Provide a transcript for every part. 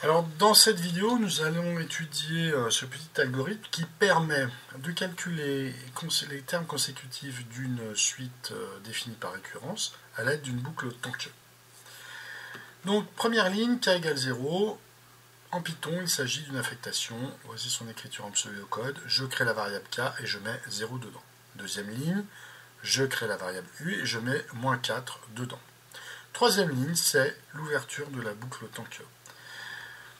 Alors dans cette vidéo, nous allons étudier ce petit algorithme qui permet de calculer les termes consécutifs d'une suite définie par récurrence à l'aide d'une boucle tant que. Donc première ligne, k égale 0. En Python, il s'agit d'une affectation. Voici son écriture en pseudo-code. Je crée la variable k et je mets 0 dedans. Deuxième ligne, je crée la variable u et je mets -4 dedans. Troisième ligne, c'est l'ouverture de la boucle tant que.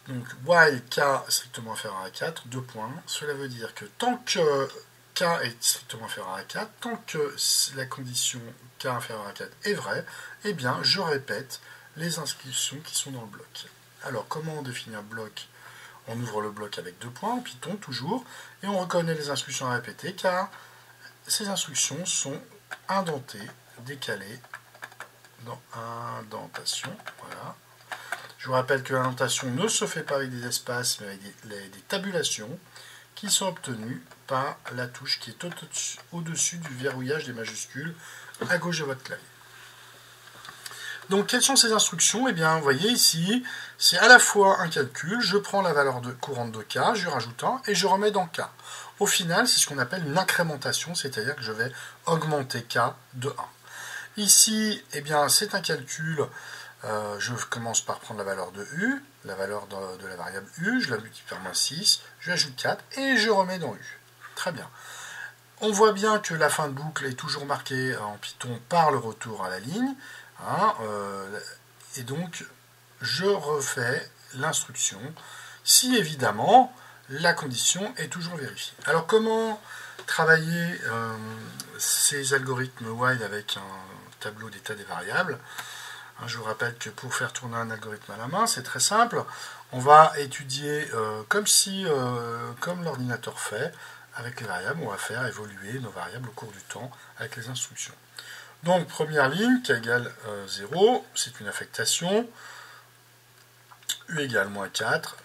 Donc, while k strictement inférieur à 4, 2 points. Cela veut dire que tant que k est strictement inférieur à 4, tant que la condition k inférieur à 4 est vraie, eh bien, je répète les instructions qui sont dans le bloc. Alors, comment on définit un bloc? On ouvre le bloc avec 2 points, en Python toujours, et on reconnaît les instructions à répéter, car ces instructions sont indentées, décalées dans indentation. Voilà. Je vous rappelle que l'indentation ne se fait pas avec des espaces, mais avec des tabulations qui sont obtenues par la touche qui est au-dessus du verrouillage des majuscules à gauche de votre clavier. Donc, quelles sont ces instructions? Eh bien, vous voyez ici, c'est à la fois un calcul, je prends la valeur courante de k, je rajoute 1 et je remets dans k. Au final, c'est ce qu'on appelle une incrémentation, c'est-à-dire que je vais augmenter k de 1. Ici, eh bien, c'est un calcul. Je commence par prendre la valeur de u, la valeur de la variable u, je la multiplie par -6, je ajoute 4 et je remets dans u. Très bien. On voit bien que la fin de boucle est toujours marquée en Python par le retour à la ligne. Et donc, je refais l'instruction si évidemment la condition est toujours vérifiée. Alors, comment travailler ces algorithmes while avec un tableau d'état des variables? Je vous rappelle que pour faire tourner un algorithme à la main, c'est très simple. On va étudier comme l'ordinateur fait, avec les variables, on va faire évoluer nos variables au cours du temps avec les instructions. Donc, première ligne, k égale 0, c'est une affectation. U égale -4,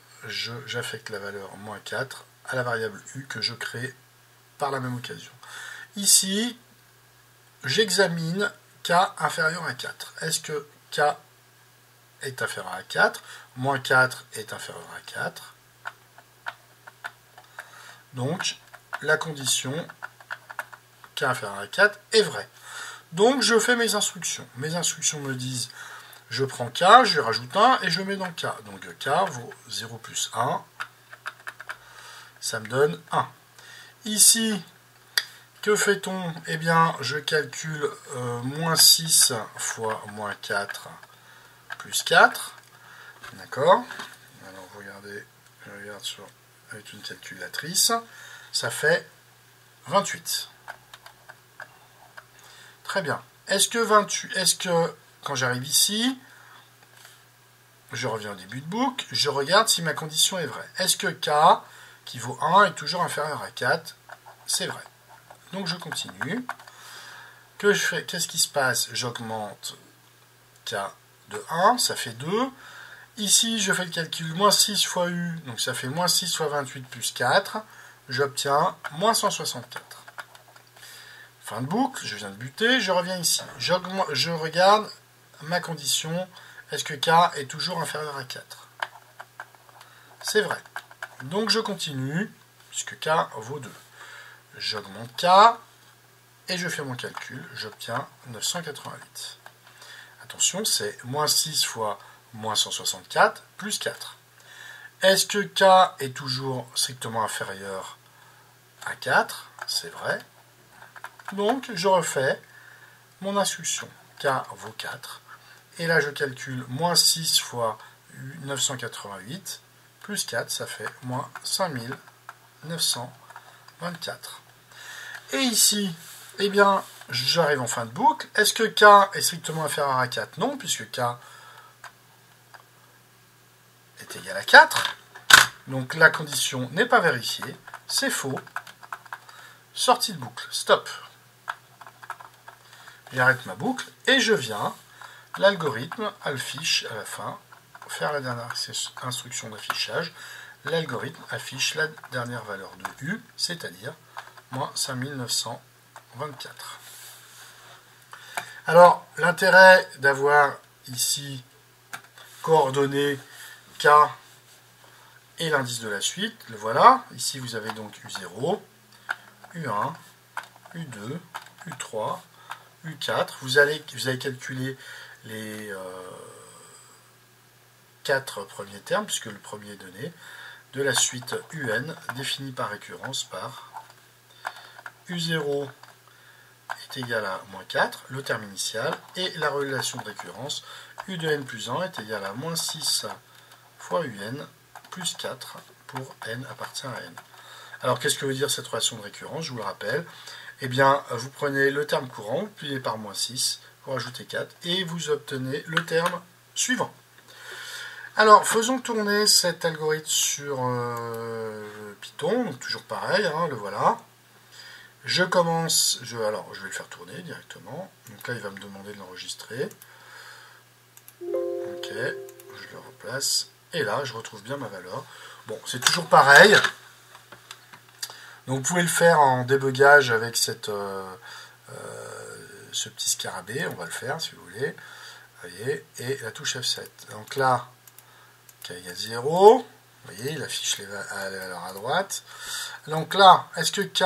j'affecte la valeur -4 à la variable u que je crée par la même occasion. Ici, j'examine k inférieur à 4. Est-ce que k est inférieur à 4, -4 est inférieur à 4. Donc, la condition k inférieur à 4 est vraie. Donc, je fais mes instructions. Mes instructions me disent, je prends k, je rajoute 1 et je mets dans k. Donc, k vaut 0 plus 1. Ça me donne 1. Ici, que fait-on? Eh bien, je calcule -6 fois -4 plus 4. D'accord? Alors, regardez, je regarde avec une calculatrice. Ça fait 28. Très bien. Est-ce que quand j'arrive ici, je reviens au début de boucle, je regarde si ma condition est vraie. Est-ce que k, qui vaut 1, est toujours inférieur à 4? C'est vrai. Donc je continue. Qu'est-ce qui se passe? J'augmente k de 1, ça fait 2. Ici, je fais le calcul -6 fois u, donc ça fait -6 fois 28 plus 4. J'obtiens -164. Fin de boucle, je viens de buter, je reviens ici. Je regarde ma condition, est-ce que k est toujours inférieur à 4? C'est vrai. Donc je continue, puisque k vaut 2. J'augmente k, et je fais mon calcul, j'obtiens 988. Attention, c'est -6 fois -164 plus 4. Est-ce que k est toujours strictement inférieur à 4? C'est vrai. Donc, je refais mon instruction. K vaut 4. Et là, je calcule -6 fois 988 plus 4, ça fait -5924. Et ici, eh bien, j'arrive en fin de boucle. Est-ce que k est strictement inférieur à 4? Non, puisque k est égal à 4. Donc, la condition n'est pas vérifiée. C'est faux. Sortie de boucle. Stop. J'arrête ma boucle et je viens, l'algorithme affiche à la fin, faire la dernière instruction d'affichage, l'algorithme affiche la dernière valeur de u, c'est-à-dire -5924. Alors, l'intérêt d'avoir ici coordonné k et l'indice de la suite, le voilà. Ici, vous avez donc U0, U1, U2, U3, U4. Vous allez calculer les 4 premiers termes, puisque le premier est donné, de la suite UN, définie par récurrence par U0 est égal à moins 4, le terme initial, et la relation de récurrence U de n plus 1 est égal à moins 6 fois UN plus 4 pour n appartient à n. Alors qu'est-ce que veut dire cette relation de récurrence? Je vous le rappelle. Eh bien, vous prenez le terme courant, vous pliez par moins 6, vous rajoutez 4, et vous obtenez le terme suivant. Alors, faisons tourner cet algorithme sur Python, donc toujours pareil, hein, le voilà. Je commence, alors je vais le faire tourner directement. Donc là, il va me demander de l'enregistrer. Ok, je le replace. Et là, je retrouve bien ma valeur. Bon, c'est toujours pareil. Donc vous pouvez le faire en débugage avec ce petit scarabée. On va le faire si vous voulez. Vous voyez, et la touche F7. Donc là, K égale 0. Vous voyez, il affiche les valeurs à droite. Donc là, est-ce que K,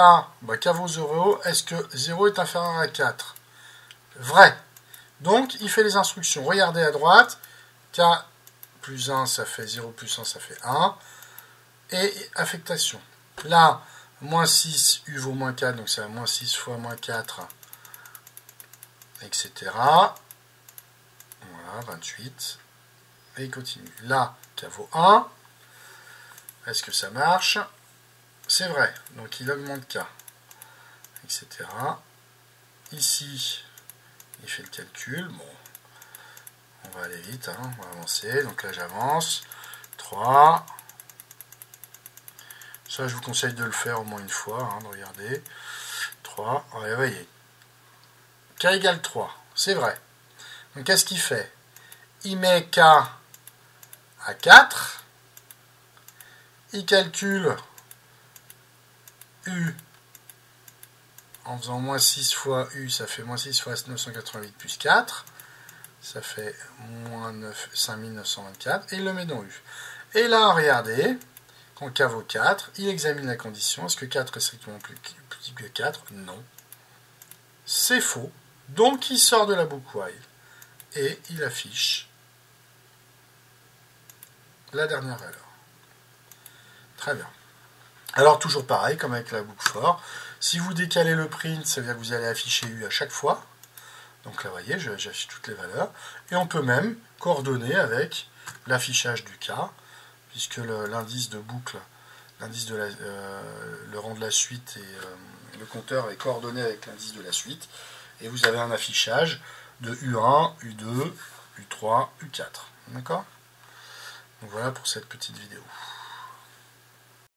K vaut 0, est-ce que 0 est inférieur à 4? Vrai. Donc, il fait les instructions. Regardez à droite, K plus 1, ça fait 0 plus 1, ça fait 1. Et affectation. Là, moins 6, U vaut moins 4, donc ça va moins 6 fois moins 4, etc. Voilà, 28. Et il continue. Là, K vaut 1. Est-ce que ça marche? C'est vrai, donc il augmente K, etc. Ici, il fait le calcul. Bon, on va aller vite, hein, on va avancer. Donc là, j'avance. 3. Ça, je vous conseille de le faire au moins une fois, hein, de regarder. 3. Ouais, vous voyez. K égale 3, c'est vrai. Donc, qu'est-ce qu'il fait? Il met K à 4. Il calcule U en faisant moins 6 fois U, ça fait moins 6 fois 988 plus 4, ça fait moins 5924, et il le met dans U. Et là, regardez, quand K vaut 4, il examine la condition. Est-ce que 4 est strictement plus petit que 4? Non. C'est faux. Donc, il sort de la boucle while et il affiche la dernière valeur. Très bien. Alors, toujours pareil, comme avec la boucle for. Si vous décalez le print, ça veut dire que vous allez afficher U à chaque fois. Donc là, vous voyez, j'affiche toutes les valeurs. Et on peut même coordonner avec l'affichage du K, puisque l'indice de boucle, l'indice de le rang de la suite et le compteur est coordonné avec l'indice de la suite. Et vous avez un affichage de U1, U2, U3, U4. D'accord? Donc voilà pour cette petite vidéo.